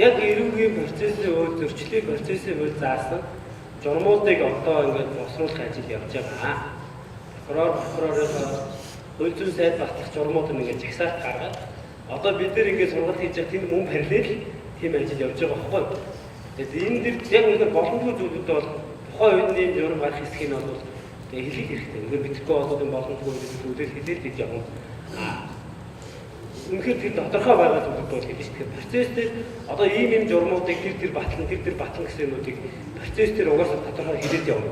яг эрүүгийн процессын өөр зөрчлийн процессын өөр заасан журмуудыг одоо ингээд босруулах ажил явж байгаа. Прокурорын хууль зүйн сайд батлах журмууд нь ингээд жагсаалт гаргаад одоо бид нэр ингээд сургалт хийж байгаа тийм мөн параллел тийм ажил явж байгаа байхгүй. Тэгээд энэ дэр яг үнээр боломжгүй зүйлүүд бол тухайн үеийн журам гарах хэсэг нь бол хэлэх хэрэгтэй. Ингээд битгэхгүй болоод энэ боломжгүй зүйлүүд хэлээд гэж явна. Үнэхээр тэр тодорхой байгаа зүйлүүд бол хэлж тэгэхээр процесс дээр одоо ийм журмуудыг тэр батлан гэсэн юмнуудыг процесс дээр угаасаа тодорхой хэлээд явна.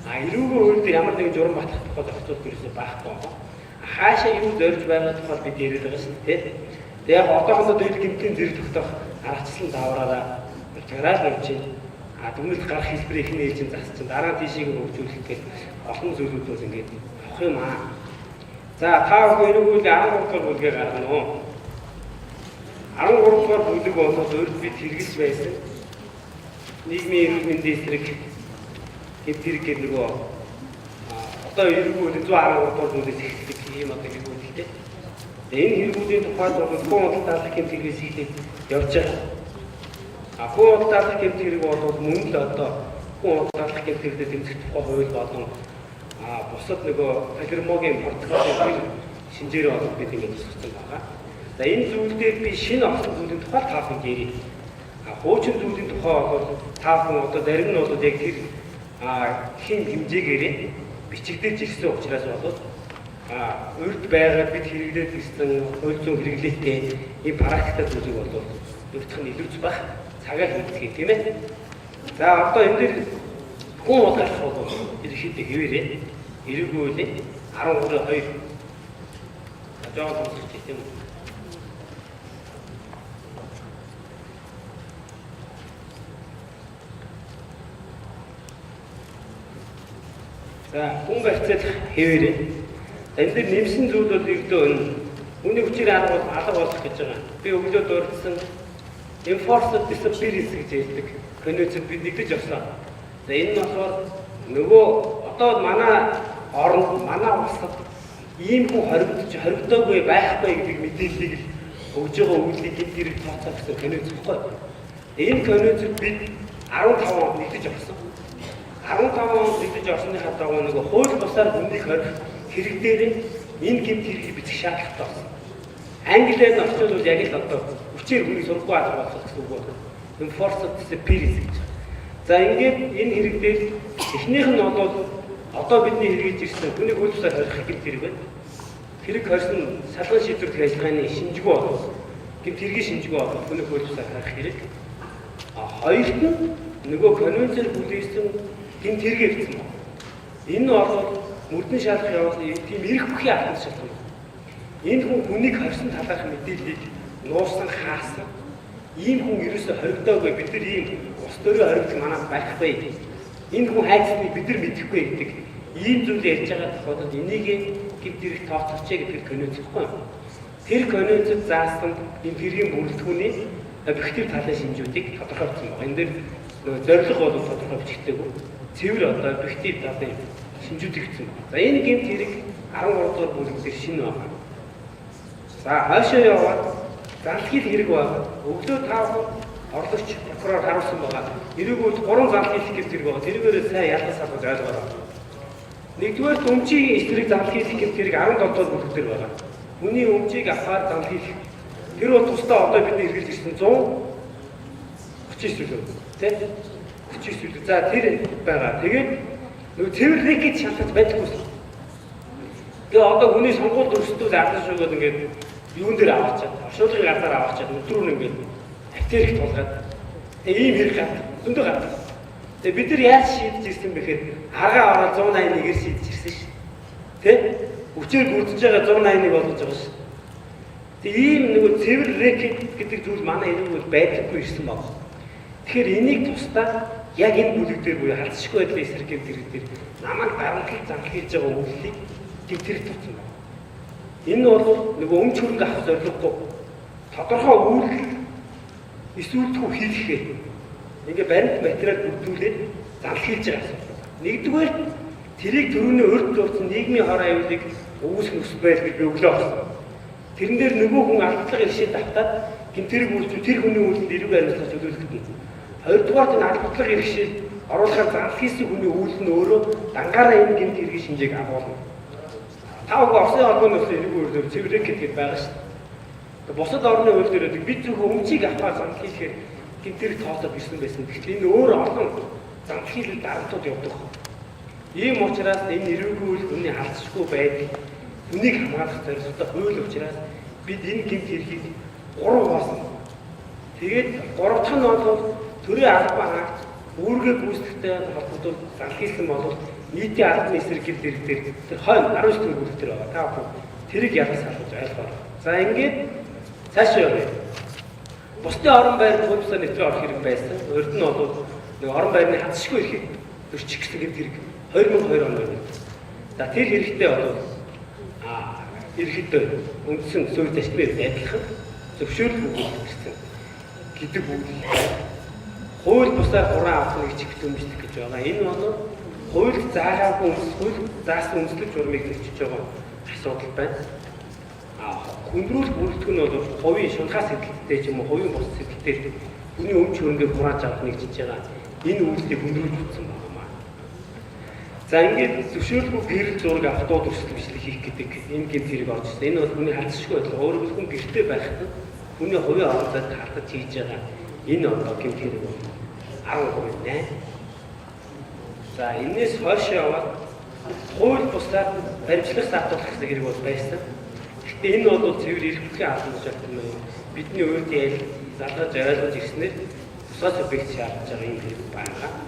Эрүүгийн үйлдэл ямар нэгэн журам батлах тухай зохицуулт ерөөсөө байхгүй байна. Хаашаа юу зорж байгаа тухай бид яриад байгаа шүү дээ. Тэгээ яг одоохондоо дээл гэмтийн зэрэг тогтоох аргачлан давраараа гараад явж байна. Дүнэлт гарах хэлбэрийг хин ээлжин засчин дараа тийшийг хөгжүүлэх гэх олон зүйлүүд бол ингээд авах юм аа. За та бүхэн эрүүгийн 13 дугаар бүлгээ гаргана уу? 13 дугаар бүлэг болоод өөрөд бид хэрэгжилж байсан нийгмийн эрүүл мэндийн эсрэг хэд хэрэг гэдэг нөгөө одоо эрүүгийн 113 дугаар бүлгээс эхлэх юм одоо хэрэгүүлдэг. Энэ хэрэгүүдийн тухайд бол хүн худалдаалах хэм хэрэгээс эхлээд явж байгаа. Хүн худалдаалах хэм хэрэг бол мөн л одоо хүн худалдаалах хэм хэрэглээ тэмцэх тухай хууль болон бусад нөгөө палермогийн протоколын шинжээр бол бид ингэж тусгасан байгаа. За энэ зүйл дээр би шинэ авсан зүйлийн тухай та бүхэнд ярив. Хуучин зүйлийн тухай бол та бүхэн одоо зарим нь бол яг тэр хин хэмжээгээрээ бичигдэж ирсэн учраас бол урд байгаад бид хэрэглээд ирсэн хууль зүйн хэрэглээтэй энэ практикад зүйлийг бол өөртөх нь илүүж байх цагаа хийдэг тийм ээ. За одоо энэ дээр хүн удaalах бол ерөнхийдөө хэвээрээ эрүүгийн үеийн 13-2 ажиад үзэж тийм үү. За хүн барьцаал хэвээрээ энэ дээр нэмсэн зүйл бол ердөө үүний хүчээр алга болох гэж байгаа. Би өглөө дурдсан enforced disappearance гэж хэлдэг. Конвенцэд бид нэгдэж авсан. За энэ нь болохоор нөгөө одоо манай оронд манай улсад ийм хүн хоригдоогүй байхгүй гэдэг мэдээллийг л өгж байгаа үйлдэлийг хэд хэрэг тооцоох гэсэн конвенц баггүй. Энэ конвенцэд бид 15 онд нэгдэж авсан. 15 онд нэгдэж авсныхаа дагуу нөгөө хууль бусаар хүнийг хорих хэрэг дээр энэ гэмт хэргийг бичих шаардлагатай болсон. Англиар нь орчуулвал яг л одоо хүчээр хүнийг сурахгүй алга болох гэсэн үг байна. Enforced disappearance гэж. За ингээд энэ хэрэг дээр эхнийх нь бол одоо бидний хэрэгж ирсэн хүнийг хууль бусаар хорих гэмт хэрэг байна. Хэрэг хорьсон салган шийдвэрлэх ажиллагааны шинжгүй бол гэмт хэргийн шинжгүй бол хүнийг хууль бусаар хорих хэрэг. Хоёрт нь нөгөө конвенцээр бүлээсэн гэмт хэрэг гэсэн байна. Энэ бол мөрдөн шалгах явуулсан тийм эрх бүхий автан шалтгаан. Энэ хүн хүнийг хорьсон талаарх мэдээллийг нуусан хаасан. Ийм хүн ерөөсөй хоригдоогүй бид нар ийм ус төрөө хоригдох манайд байхгүй. Энэ хүн хайцныг бид нар мэдэхгүй гэдэг ийм зүйл ярьж байгаа тохиолдолд энийг гэмт хэрэг тооцооч гэдэг конвенц гэхгүй. Тэр конвенцэд заасан энэ хэргийн бүрэлдэхүүний объектив талын шинжүүдийг тодорхойлсон байна. Энэ дээр зорилго бол тодорхой бичигдээгүй. Цэвэр одоо объектив талын шинжүүд игдсэн байна. За энэ гэмт хэрэг 13 дугаар бүлэг дээр шинэ байна. За хаашаа яваад залхийл хэрэг байна. Өглөө 5 орлогч прокурор харуулсан байгаа. Эрүүгийн үед 3 залхийлэх гэмт хэрэг байгаа. Тэргээр сайн ялгаж салгаж ойлгоорой. Нэгдүгээр өмчийн эсрэг залхийлэх гэмт хэрэг 17 дугаар бүлэг дээр байгаа. Хүний өмчийг авахар залхийлэх. Тэр бол тусдаа одоо бидний хэрэгжилж ирсэн 139 зүйл. Тэ? 39 зүйл. За тэр байгаа. Тэгээд нөгөө цэвэр рэкет шалтгаан байдаггүй. Тэгээ одоо хүний сонгуульд өрсөлдөж ардсан шүүгээд ингээд юун дээр аваачаад, оршуулгын газар аваачаад өдрөөр нь ингээд актерик тулгаад ийм хэрэг гад зөндөө гад. Тэгээ бид нар яаж шийдэж ирсэн бэхээр аргаа ороод 181-ээр шийдэж ирсэн ш. Тэ? Хүчээр бүрдэж байгаа 181 болгож байгаа ш. Тэгээ ийм нөгөө цэвэр рэкет гэдэг зүйл манай эрүүл байдаггүй ирсэн баг. Тэгэхээр энийг тусдаа яг энэ бүлэг дээр буюу халдшгүй байдлын эсрэг гэмт хэрэг дээр намайг дарамтлал занхилж байгаа үйлдэлийг тэмцэрэг тутсан байна. Энэ нь бол нөгөө өмч хөрөнгө авах зорилготой тодорхой үйлдэл эсвэлтгүй хийлгэхээр ингээ баримт материал бүрдүүлээд занхилж байгаа асуудал. Нэгдүгээр тэрийг төрөний өрт дурсан нийгмийн хор аюулыг үүсгэх нөхцөл байдал би өглөө авсан. Тэрэн дээр нөгөө хүн алдлага иршээд автаад гэмтэрэг үйлдэл тэр хүний үйлдэлд эрүүг амьсгалаар чөлөөлөгдөн. Хоёрдугаар нь албатлаг иргэшил оруулахаар зардал хийсэн хүний үйлдэл нь өөрөө дангаараа энэ гэмт хэргийн шинжээг агуулна. Та бүхэн Оросын холбооны улсын эрүүг үйлдэл цэврэг гэдэг байгаа шүү дээ. Бусад орны үйлдэлүүд бид зөвхөн өмчийг авахаар зардал хийхээр гэмтэрэг тоолоод ирсэн байсан. Гэхдээ энэ өөр олон зардал хийлэл дарамтууд явдаг. Ийм учраас энэ эрүүгийн үйлдэл хүний халдшгүй байдаг. Үнийг хамгаалах зорилготой хууль учраас бид энэ гэмт хэргийг 3 хоосон. Тэгээд 3 дахь нь бол төрийн албан хаагч үүргээ гүйцэтгэхтэй холбогдол зардал хийсэн бол нийтийн албаны эсрэг гэмт хэрэг дээр тэр хойно 19 дэх бүлэг дээр байгаа. Та бүхэн тэрийг ялгаж салгаж ойлгоо. За ингээд цаашаа явъя. Бусдын орон байрны хөлбөсөөр нэвтрээ орох хэрэг байсан. Урд нь бол нэг орон байрны хатшгүй эрхийг төрчих гэсэн гэмт хэрэг 2002 онд байна. За тэр хэрэгтэй бол ерөнхийдөө үндсэн зөв зэчмээр адилхан зөвшөөрлөг өгсөн гэдэг үг. Хууль бусаар 3 авахыг чигт өмжлөх гэж байгаа. Энэ бол хууль заагаагүй хууль заасан үндэслэх журмыг зөрчиж байгаа асуудал байна. Хүндрүүлэх бүрэлдэхүүн нь бол хувийн шунхаас сэдэлттэй ч юм уу хувийн бус сэдэлтээр хүний өмч хөрөнгөөр хурааж авах нэгжиж байгаа. Энэ үйлдэлийг хүндрүүлж утсан байна. За ингээд зөвшөөрлгүй гэрэл зураг авто төрсөл бичлэг хийх гэдэг энэ гэмт хэрэг орж ирсэн. Энэ бол хүний халдшгүй байдал. Өөрөөр хэлбэл гэртээ байхад хүний хувийн оролцоод халтаж хийж байгаа энэ одоо гэмт хэрэг бол 10% нэ. За энэс хойш яваад хууль бусдаар баримтлах саатуулах гэсэн хэрэг бол байсан. Гэхдээ энэ бол цэвэр эрх бүхий албан тушаалт юм. Бидний өөртөө залгаж ойлгож ирснээр бусад объект шаардж байгаа юм хэрэг байна.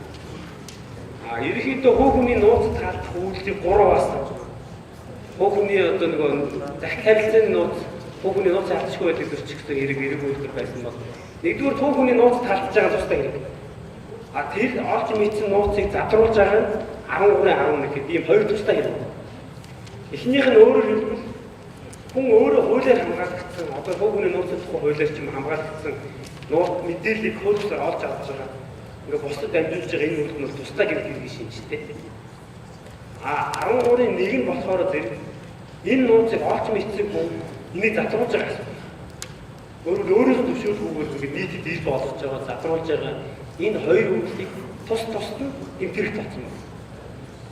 Ерөнхийдөө хүүхний нууцад халдах үйлдэл 3 басан. Хүүхний одоо нэг захид харилцааны нууц, хүүхний нууц алдчихгүй байдаг төрчих гэсэн хэрэг үйлдэл байсан бол нэгдүгээр хүүхний нууцад халдж байгаа тустай хэрэг. Тэр олж мэдсэн нууцыг задруулж байгаа нь 13-11 гэдэг ийм 2 тустай хэрэг. Эхнийх нь өөрөөр хэлбэл хүн өөрөө хуулиар хамгаалагдсан, одоо хүүхний нууцад хуулиар ч юм хамгаалагдсан нууц мэдээллийг хуулиар олж авч байгаа. Ингээ бусдад дамжуулж байгаа энэ үйлдэл нь тусдаа гэмт хэрэг шинжтэй. 13-ын 1 нь болохоор зэрэг энэ нууцыг олж мэдсэн хүн энийг задруулж байгаа гэсэн. Өөрөөс зөвшөөрөхгүйгээр ингээд нийтэд ил болгож байгаа, задруулж байгаа энэ 2 үйлдэлийг тусд нь гэмт хэрэг татсан байна.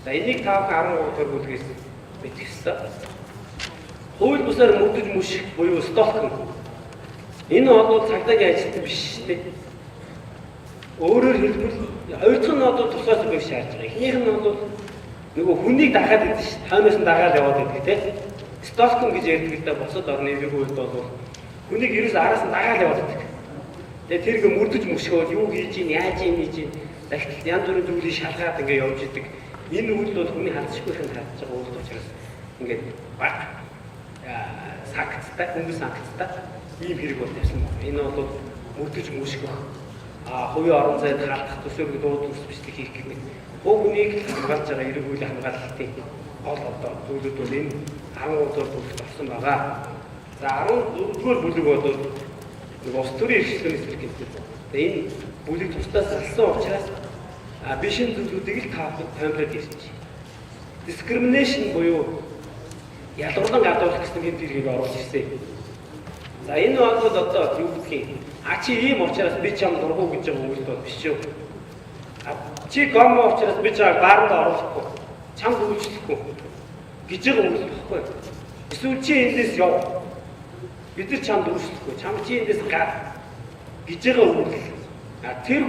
За энийг 13 дахь бүлгээс мэдэх ёстой. Хууль бусаар мөрдөж мөших буюу сталкинг. Энэ бол цагдаагийн ажилтан биш шүү дээ. Өөрөөр хэлбэл хоёр дахь нь бол тусгай зүйл шаардж байгаа. Эхнийх нь бол нөгөө хүнийг дагаад байдаг шүү дээ. Хойноос нь дагаад яваад байдаг тийм. Сталкинг гэж ярьдаг л да босод орны эрүүг үед бол хүнийг ерөөс араас нь дагаад яваад байдаг. Тэгээ тэр ингээ мөрдөж мөшгөөд юу хийж ийн, яаж ийн гэж дахид янз бүрийн зүйлийг шалгаад ингээ явж идэг. Энэ үйл бол хүний хандшгүйхэн хандж байгаа үйл учраас ингээд баг сагцтай, хүмүүс сагцтай ийм хэрэг бол тавьсан байна. Энэ бол мөрдөж мөшгөх хувийн орон зайд халдах төсөөлөг дууд төс бичлэг хийх гэдэг. Хүүхнийг хамгаалж байгаа эрэг үйл хамгаалалтын гол одоо зүйлүүд бол энэ 13 дугаар бүлэгт орсон байгаа. За 14 дугаар бүлэг бол нэг улс төрийн эрхчлөлийн эсрэг гэдэг. Тэгээ энэ бүлэг тусдаас салсан учраас бишин зүйлүүдийг л таймлаад ирчих. Discrimination буюу ялгарлан гадуурх гэсэн гэмт хэргийг оруулж ирсэн. За энэ бол одоо юу гэдгийг чи ийм учраас би чам дургу гэж байгаа үйл бол биш юу. Чи гомо учраас би чамайг бааранд оруулахгүй, чам дүүжлэхгүй гэж байгаа үйл багхгүй. Эсвэл чи эндээс яв. Бид нар чам дүүжлэхгүй, чам чи эндээс гар гэж байгаа үйл. Тэр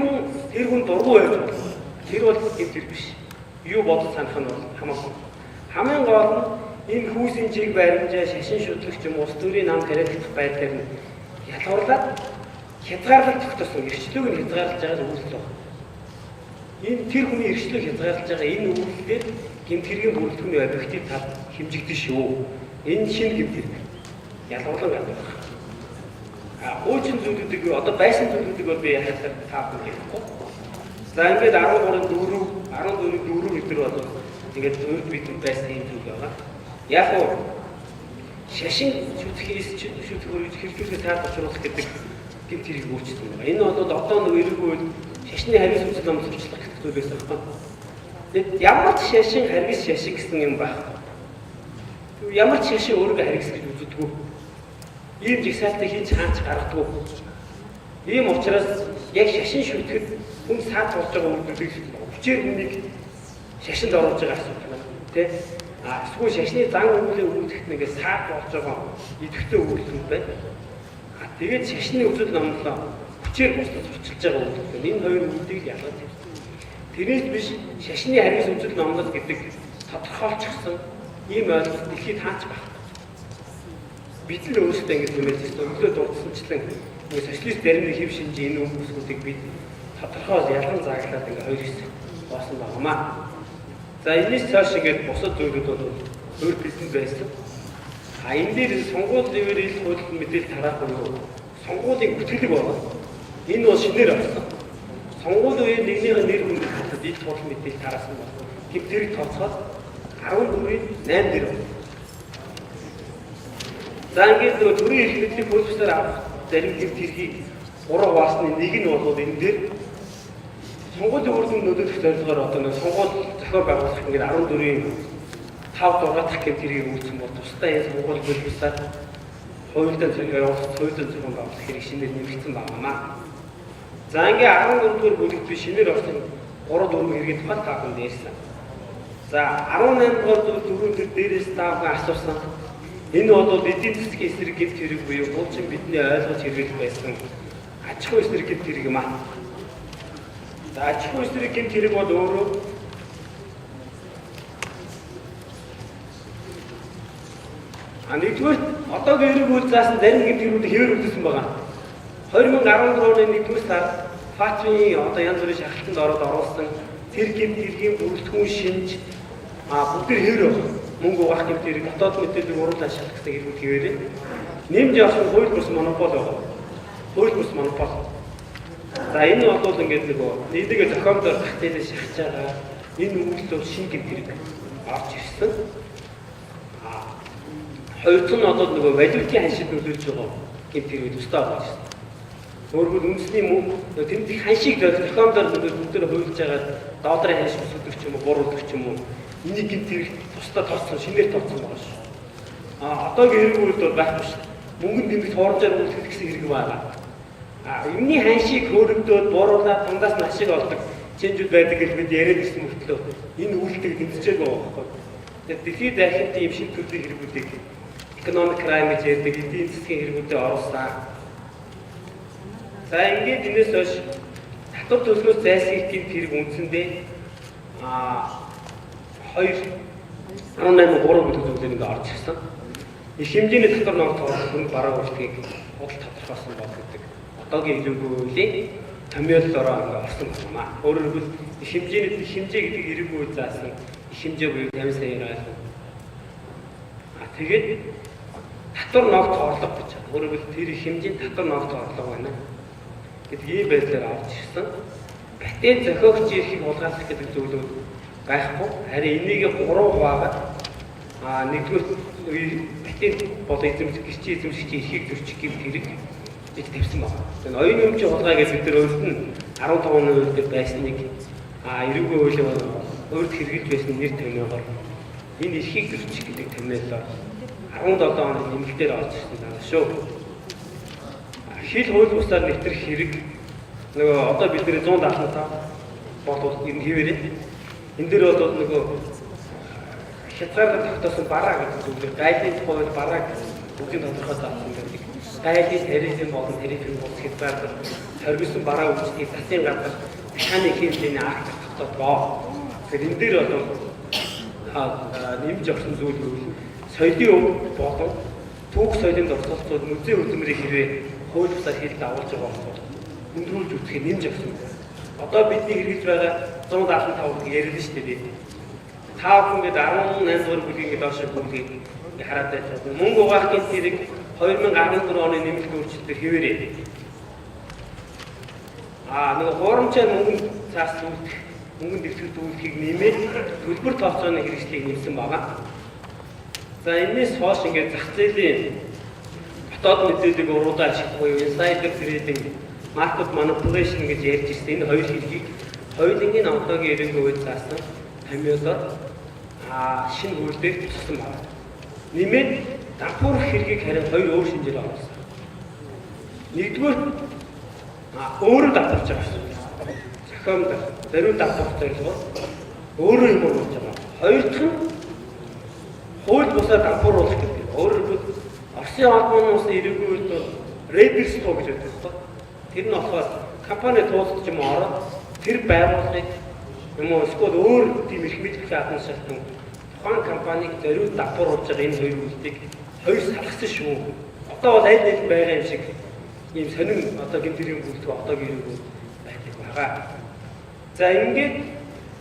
хүн дургу байж болно. Тэр бол гэмт хэрэг биш. Юу бодож санах нь бол хамаагүй. Хамгийн гол нь энэ хүүсийн чиг баримжаа, шашин шүтлэгч юм улс төрийн нам тариалагдах байдлаар нь ялгуурлаад хязгаарлалт тогтоосон. Эрхчлөөг нь хязгаарлаж байгаа үйлдэл байна. Энэ тэр хүний эрхчлөөг хязгаарлаж байгаа энэ үйлдэлээр гэмт хэргийн бүрэлдэхүүний объектив тал хэмжигдэн шүү. Энэ шинэ гэмт хэрэг. Ялгуурлан гадуурх. Хуучин зүйлүүдийг одоо байсан зүйлүүдийг бол би яхаар таах хэрэггүй. За ингээд 14-ийн 4 метр бол ингээд зөвд бидний байсан юм зүйл байгаа. Яг нь шашин шүтгэхийг хэрэгжүүлэх таад учруулах гэдэг гэмт хэрэг үүсчихсэн байна. Энэ бол одоо нэг эргүүл шашны харгас үзэл ном зурчлах гэх зүйл байсан байна. Тэгэд ямар ч шашин харгас шашин гэсэн юм байхгүй. Ямар ч шашин өөрийгөө харгас гэж үздэг. ийм жигсаалтыг хийж хаач гаргадаг. Ийм учраас яг шашин шүтгэд хүн саад болж байгаа үйлдэлийг хүчээр хүнийг шашинд оруулж байгаа асуудал байна. Тэ? Эсвэл шашны зан үйлээ үүдэх нэгэ саад болж байгаа идэвхтэй үйлдэл байна. Тэгээд шашны үзэл номлоо хүчээр бусдад сурчилж байгаа үйлдэл. Энэ хоёр үйлдэлийг ялгаж байна. Тэрнээс биш шашны харгас үзэл номлол гэдэг тодорхойлчихсан ийм ойлголт дэлхийд хаач байна. Бид л өөрсдөө ингэж нэмэлт өглөө дурдсанчлан нэг социалист зарим нэг хэв шинжийн энэ хүмүүсүүдийг бид тодорхой ялган зааглаад ингээ хоёр хэсэг боосон байнамаа. За энэс цааш ингээд бусад зүйлүүд бол өөр бэлэн байсан. Энэ дээр сонгууль зэвэр ил хууль мэдээлэл тараах буюу сонгуулийн бүртгэлэг байна. Энэ бол шинээр авсан. Сонгууль үеийн нэгнийхээ нэр хүнд хатад ил хууль мэдээлэл тараасан бол тэм тэрэг тооцоод 14-ийн 8 дээр байна. За ингээд нөгөө төрийн эрх мэдлийг хөлбөсөөр авах зарим хэв тэргийг 3 хуваасны нэг нь бол энэ дээр сонгуулийн үр дүн нөлөөлөх зорилгоор одоо нэг сонгууль зохиол байгуулах ингээд 14-ийн 5 дугаарт гэм тэргийг үүсгэн бол тусдаа энэ сонгууль хөлбөсөөр хуультай зохиол байгуулах хэрэг шинээр нэмэгдсэн байнамаа. За ингээд 13 дугаар бүлэгт би шинээр орсон 3 4 хэргийн тухай тааханд ярьсан. За 18 дугаар дөрөв төр дээрээс таахаа асуусан. Энэ бол эдийн засгийн эсрэг гэмт хэрэг буюу хуучин бидний ойлгож хэрэглэх байсан аж ахуй эсрэг гэмт хэрэг юм аа. За аж ахуй эсрэг гэмт хэрэг бол өөрөө нэгдүгээр одоогийн эрэг үйл заасан зарим гэмт хэргүүдийг хэвээр үлдсэн байгаа. 2014 оны 1-р сард ФАТФ-ийн одоо янз бүрийн шахалтанд оруулсан тэр гэмт хэргийн бүрэлдэхүүн шинж бүгд хэвээр байна. Мөнгө угаах гэмт хэрэг дотоод мэдээллийг уруулан шалгасан хэргүүд хэвээрээ нэмж явсан хууль бус монопол байгаа. Хууль бус монопол. За энэ бол ингээд нөгөө нийлгээ зохиомжоор зах зээлээс шахаж байгаа энэ үйлдэл шинэ гэмт хэрэг авч ирсэн. Хоёрт нь одоо нөгөө валютын ханшид нөлөөлж байгаа гэмт хэрэг төстэй болж ирсэн. Өөрөөр үндэсний мөнгө тэнд их ханшиг зохиомжоор бүгдээр хуульж байгаа долларын ханшиг өсөлтөх ч юм уу гуруулах ч юм уу энийг гэмт хэрэг тусдаа тооцсон шинээр тооцсон байгаа шүү. Одоогийн хэрэг үйлд бол байхгүй шүү. Мөнгөнд нэмэлт хооржоор үйлдэх гэсэн хэрэг байна. Юмны ханшиг хөөрөгдөөд бууруулаад тундаас нь ашиг олдог чэнжүүд байдаг гэж бид яриад ирсэн мөртлөө энэ үйлдэл тэмцэж байгаа байхгүй. Тэгэхээр дэлхийд дахин тийм шинэ төрлийн хэрэгүүдийг economic crime гэж ярьдаг эдийн засгийн хэрэгүүдэд оруулсан. За ингээд энэс хойш татвар төлөхөөс зайлсхийх гэмт хэрэг үндсэндээ 18 бүлэг ингээд орж ирсэн. Их хэмжээний татвар ногд тоолох хүн бараг уртгийг худал тодорхойлсон бол гэдэг. Одоогийн эрүүгийн хуулийн томьёололоор ингээд орсон байна. Өөрөөр хэлбэл их хэмжээ гэдэг эрүүгийн үйл заасан их хэмжээ буюу 50 саяар ойлгоо. Тэгээд татвар ногд тоолох гэж байна. Өөрөөр хэлбэл тэр их хэмжээний татвар ногд тоолох байна гэдэг ийм байдлаар орж ирсэн. Патент зохиогч эрхийг хулгайлах гэдэг зүйлүүд байхгүй. Харин энийг 3% нэгдүгээр патент бол гэрчийн эзэмшигчийн эрхийг зөрчих гэмт хэрэг гэж тавьсан байна. Тэгэхээр оюуны өмчийн хулгай гэж бид нар өөрт нь 15% дээр байсныг эрүүгийн хуулийн өөрт хэрэгжилж байсан нэр томьёогоор энэ эрхийг зөрчих гэдэг томьёолоор 17 оны нэмэлтээр орж ирсэн байна шүү. Хил хууль бусаар нэвтрэх хэрэг нөгөө одоо бидний 175 бол энэ хэвээрээ энэ дээр бол нөгөө хязгаар тогтоосон бараа гэдэг зүйлээр гайлын хууль бараа бүгдийн тодорхой заасан гэдэг. Гайлын тарифын болон тарифын бус хязгаар хоригдсон бараа үйлчлэгийг засгийн газар механик хэмжээний акт тогтоогоо. Тэгэхээр энэ дээр бол нэмж авсан зүйл нь соёлын өв болон түүх соёлын дурсгалцууд музей хөдөлмөрийг хэрвээ хууль бусаар хил дагуулж байгаа бол өндрүүлж үтгэх нэмж авсан. Одоо бидний хэрэгж байгаа 175-ыг яриад шүү дээ. Та бүхэн гээд 18 дугаар бүлгийн гээд доош бүлгийг хараад байж байгаа. Мөнгө угаах гэмт хэрэг 2014 оны нэмэлт өөрчлөлтөөр хэвээрээ. Нэг хуурамчаа мөнгөнд цаас үлдэх, мөнгөнд дэвтгэл дүүлэхийг нэмээд төлбөр тооцооны хэрэгслийг нэмсэн байгаа. За энэс хойш ингээд зах зээлийн дотоод мэдээллийг уруудаа ашиглах буюу insider trading, market manipulation гэж ярьж ирсэн. Энэ хоёр хэргийг хоёулангийн одоогийн эренгийн үед заасан томьёолоор шинэ хуулиар туссан байна. Нэмээд дампуурах хэргийг харин хоёр өөр шинжээр оруулсан. Нэгдүгээр өөрөө дампуурч байгаа гэсэн. Зохиомд зориуд дампуурах зорилгоор өөрөө юм болж байгаа. Хоёр дахь нь хууль бусаар дампууруулах гэдэг. Өөрөөр хэлбэл Оросын албаны улсын ирээгүй үед рейдерство гэж байдаг. Тэр нь болохоор компани туулж юм ороод тэр байгууллагыг юм уу эсвэл өөр тийм их мэдлэг хадгалсан шалтгаан тухайн компаниг зориуд дампууруулж байгаа энэ хоёр үйлдийг хоёр салгасан шүү. Одоо бол аль нэг байгаа юм шиг ийм сонин одоо гэмтэрийн бүлэг одоогийн ирээгүй байгаа. За ингээд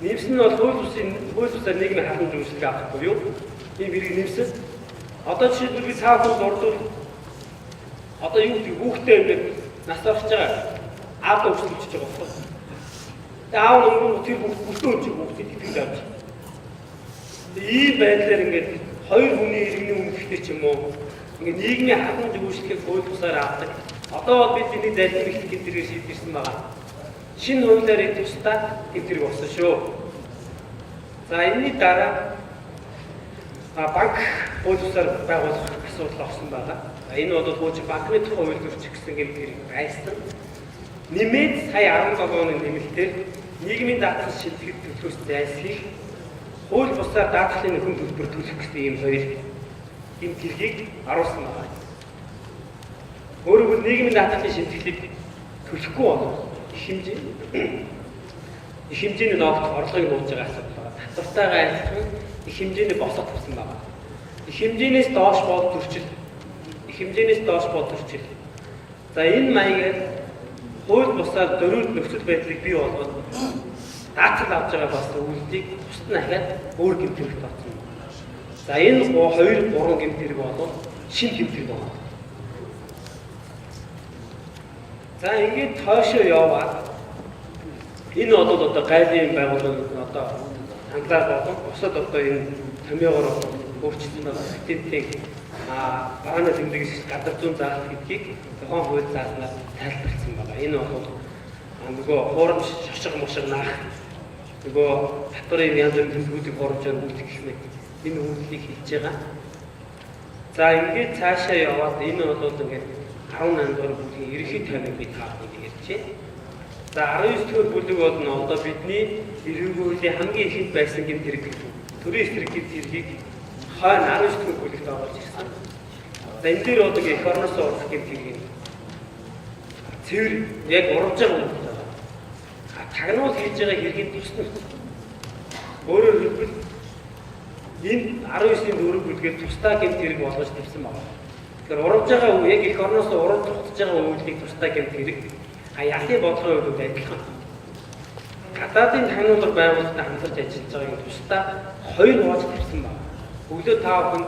нэмсэн нь бол хууль бусаар нийгмийн халамж үйлчлэг авахгүй юу? Ийм хэрэг нэмсэн. Одоо жишээлбэл би цаавал дурдвал одоо юу гэдэг хүүхдээ ингээд нас орж байгаа аав өвчлөж байгаа байхгүй. Тэгээ аав нөгөө тэр бүлтөө өнч хүүхдээ итгэж авч. Ийм байдлаар ингээд хоёр хүний иргэний үнэлгээтэй ч юм уу ингээд нийгмийн халамж үйлчлэгийг хууль бусаар авдаг. Одоо бол бид энэ зарим их гэдгийг шийдсэн байгаа. Шинэ хуулиар энэ тусдаа хэвтэрэг болсон шүү. За энэний дараа банк хууль бусаар байгуулах асуудал орсон байгаа. Энэ бол хуучин банкны тухай хууль зөрчил гэсэн гэмт байсан. Нэмээд сая 17 оны нэмэлтээр нийгмийн даатгал шилжих төлөвлөс зайлсхийх, хууль бусаар даатгалын нөхөн төлбөр төлөх гэсэн ийм хоёр гэмт хэргийг оруулсан байна. Өөрөөр хэлбэл нийгмийн даатгалын шилжихийг төлөхгүй бол их хэмжээний ногт орлогыг нууж байгаа асуудал байна. Татвартайгаа адилхан их хэмжээний босгох гэсэн байна. Их хэмжээнээс доош бол төрчил. Их хэмжээнээс доош бол төрчил. За энэ маягаар хууль бусаар дөрвөлт нөхцөл байдлыг бий болгоод даатгал авч байгаа бас үйлдийг бусд нь ахаад өөр гэмт хэрэг татсан. За энэ 2-3 гэмт хэрэг бол шинэ гэмт хэрэг байна. За ингээд тоошоо яваад энэ бол одоо гайлын байгууллагууд одоо хандлаар болон бусад одоо энэ томьёогоор өөрчлөлт нь патентийн барааны тэмдэгс гадар зүүн заах гэдгийг тухайн хууль зааснаар тайлбарлсан байна. Энэ бол нөгөө хуурамч шошго мошго наах нөгөө татварын янз бүрийн төлөвлөгөөний хуурамчаар үүдэх гэх мэт энэ үйлдэлийг хийж байгаа. За ингээд цаашаа яваад энэ бол ингээд 18 дугаар бүлгийн ерөнхий таймыг бид хаалт ярьжээ. За 19 дугаар бүлэг бол одоо бидний эрүүл хуулийн хамгийн ихэнд байсан гэмт хэрэг төрийн эсрэг гэмт хэргийг хойно 19 дугаар бүлэгт оруулж ирсэн. За энэ дээр одоо их орноос урах гэмт хэргийг цэвэр яг урвж байгаа юм байна. Тагнуул хийж байгаа хэргийн тусна. Өөрөөр хэлбэл энэ 19-ийн 4 бүлгээр тусдаа гэмт хэрэг болгож тавьсан байна. Тэгэхээр урвж байгаа үг яг их орноос урвж тогтож байгаа үйлдийг тусдаа гэмт хэрэг ялын бодлогын үед адилхан. Гадаадын тагнуулар байгууллагад хамтарч ажиллаж байгаагийн тусдаа хоёр нууц тавьсан байна. Өглөө 5 хүн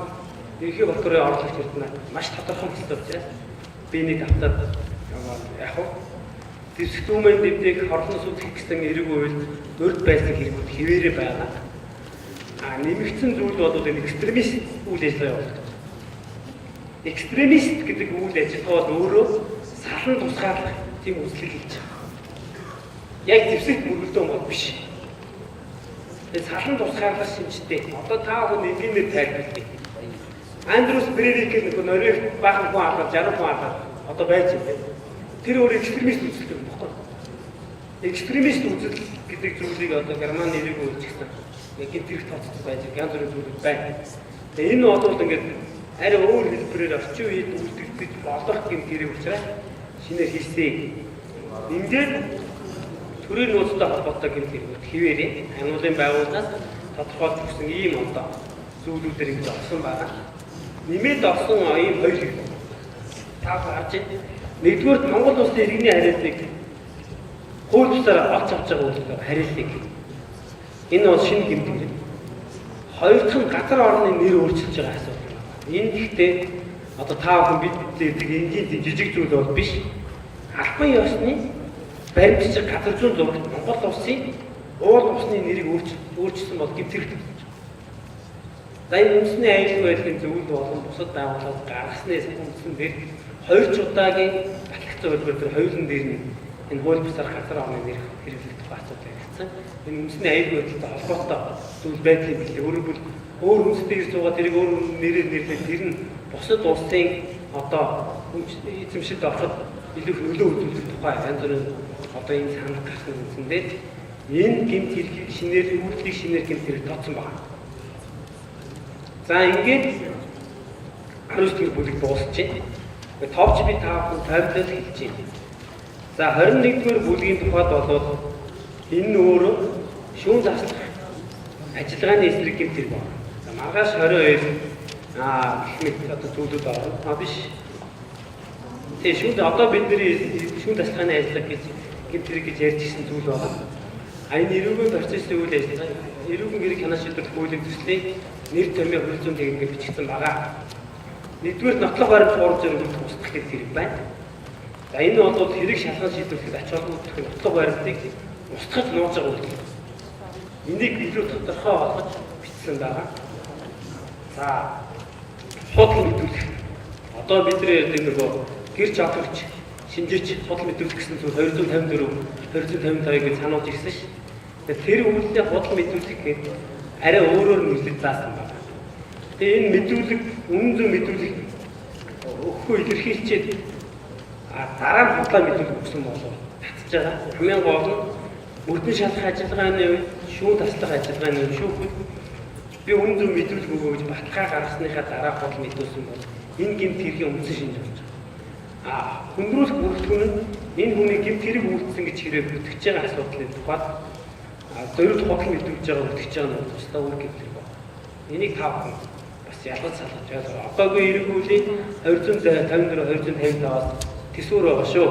ерхий прокурорын орлогч ирдэнэ маш тодорхой хэлсэн учраас би нэг давтаад яг хөө дэвсгтүүмэн дэвдэг хорлон сүлжих гэсэн эрэг үйлд өрд байсан хэрэгүүд хэвээрээ байгаа. Нэмэгдсэн зүйл бол энэ экстремист үйл ажиллагаа явуулдаг. Экстремист гэдэг үйл ажиллагаа бол өөрөө салан тусгаарлах тийм үзлэг хийж байгаа. Яг зэвсэгт мөргөлдөөн бол биш. Тэгээ салан тусгаарлах шинжтэй. Одоо та бүхэн энгийнээр тайлбарлая. Андрус Брейвик гэх нэг нөрөөх баахан хүн аваад 60 хүн аваад одоо байж байна. Тэр өөрөө экстремист үзэлтэй юм байна. Экстремист үзэл гэдэг зүйлийг одоо Герман нэрийг өөрчилсөн. Яг гинтэрх тооцдог байж янз бүрийн зүйл байна. Тэгээ энэ бол ингээд арай өөр хэлбэрээр орчин үед үлдэгдэж болох юм хэрэг учраас шинээр хийсэн. Ингээд төрийн нууцтай холбоотой гэмт хэрэгүүд хിവэрээ ангуулын байгууллагаас тодорхойлж өгсөн ийм одоо зүйлүүдээр ингэж олсон байна. Нэмээд олсон ийм хоёр хэрэг. Та харж байна. Нэгдүгээр Монгол улсын иргэний хариалтыг хууль бусаар олж авч байгаа үйлдэл хариалтыг. Энэ бол шинэ гэмт хэрэг. Хоёр дахь нь газар орны нэр өөрчилж байгаа асуудал. Энэ гэхдээ одоо та бүхэн бид гэдэг энгийн жижиг зүйл бол биш. Албан ёсны баримтчиг газар зүүн зурагт Монгол улсын уул усны нэрийг өөрчилсөн бол гэмт хэрэг. За энэ үндэсний аюулгүй байдлын зөвлөл болон бусад байгууллагууд гаргасны үндсэн дээр хоёр удаагийн батлагцсан хөлбөр төр хоёулын дээр нь энэ хууль бусаар газар орны нэр хэрэглэх тухай асуудал яригдсан. Энэ үндэсний аюулгүй байдлаа холбоотой зүйл байдлыг билээ. Өөрөөр хэлбэл өөр үндэсний ир зугаа тэрийг өөр нэрээр нэрлэх тэр нь бусад улсын одоо эзэмшилд ороход илүү нөлөө үзүүлэх тухай янз бүрийн одоо энэ санал гарсан үндсэндээ энэ гэмт хэрэг шинээр үйлдэлийг шинээр гэмт хэрэг тооцсон байна. За ингээд 19 дэх бүлэг дуусчихъя. Товч би та бүхэн тайлбарлаж хэлж байна. За 21 дэх бүлгийн тухайд болоод энэ нь өөрөө шүүн заслах ажиллагааны эсрэг гэмт хэрэг байна. За маргааш 22 гэх мэт одоо зүйлүүд орно. Биш. Тэгээ шүүнд одоо бидний шүүн заслахын ажиллагаа гэж гэмт хэрэг гэж ярьж ирсэн зүйл байна. Энэ эрүүгийн процессын үйл ажиллагаа эрүүгийн гэрэг хянаа шийдвэрлэх хуулийн төслийг нэр томьёо хөрөлцөн тэгнгээ бичигдсэн байгаа. Нэгдүгээр нотлох баримт хуурж өргөх устгах гэх хэрэг байна. За энэ бол хэрэг шалган шийдвэрлэхэд ач холбогдох нотлох баримтыг устгах нууж байгаа үйл. Энийг илүү тодорхой болгож бичсэн байгаа. За худал мэдүүлэх. Одоо бид нар ярьдаг нөгөө гэр жавхагч шинжирч худал мэдүүлэх гэсэн зүйл 254 гэж сануулж ирсэн ш. Тэр үйлдэл худал мэдүүлэх гэдэг арай өөрөөр нөлөөлж заасан байна. Тэгээ энэ мэдүүлэг үнэн зөв мэдүүлэг өгөхгүй илэрхийлчихэд дараа нь худлаа мэдүүлэг өгсөн болов татж байгаа. Хамгийн гол нь мөрдөн шалгах ажиллагааны үед шүүн таслах ажиллагааны үед шүүхэд би үнэн зөв мэдүүлэг өгөө гэж баталгаа гаргасныхаа дараа худал мэдүүлсэн бол энэ гэмт хэргийн үндсэн шинж болж байгаа. Хүндрүүлэх бүрэлдэхүүн нь энэ хүний гэмт хэрэг үйлдсэн гэж хэрэг бүтгэж байгаа асуудлын тухайд зориуд худал мэдүүлж байгаа бүтгэж байгаа нь тусдаа үр гэмт хэрэг байна. Энийг та бүхэн бас ялгаж салгаж байгаа. Одоогийн эрэг хуулийн 254-255-аас төсвөр байгаа шүү.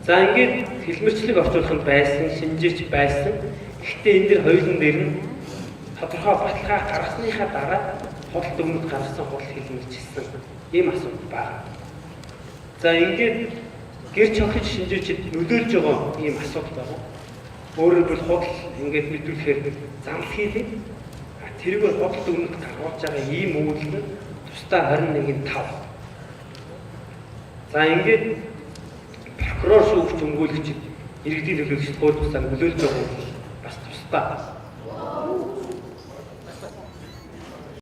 За ингээд хэлмэрчлэг орчуулахад байсан, шинжирч байсан. Гэхдээ энэ дэр хоёулын дээр нь тодорхой баталгаа гаргасныхаа дараа худалд өмнөд гаргасан худал хэлмэрчилсэн ийм асуудал байна. За ингээд гэр чохиж шинжирчд нөлөөлж байгаа ийм асуудал байна. Өөрөөр хэлбэл худал ингээд мэдүүлэхээр зам хийлээ. Тэрийг худалд өмнөд гаргуулж байгаа ийм үйлдэл нь тусдаа 21-5. За ингээд прокурор шүүгч өмгөөлөгч иргэдийн төлөөлөгчд хууль бусаар нөлөөлж байгаа бас тусдаа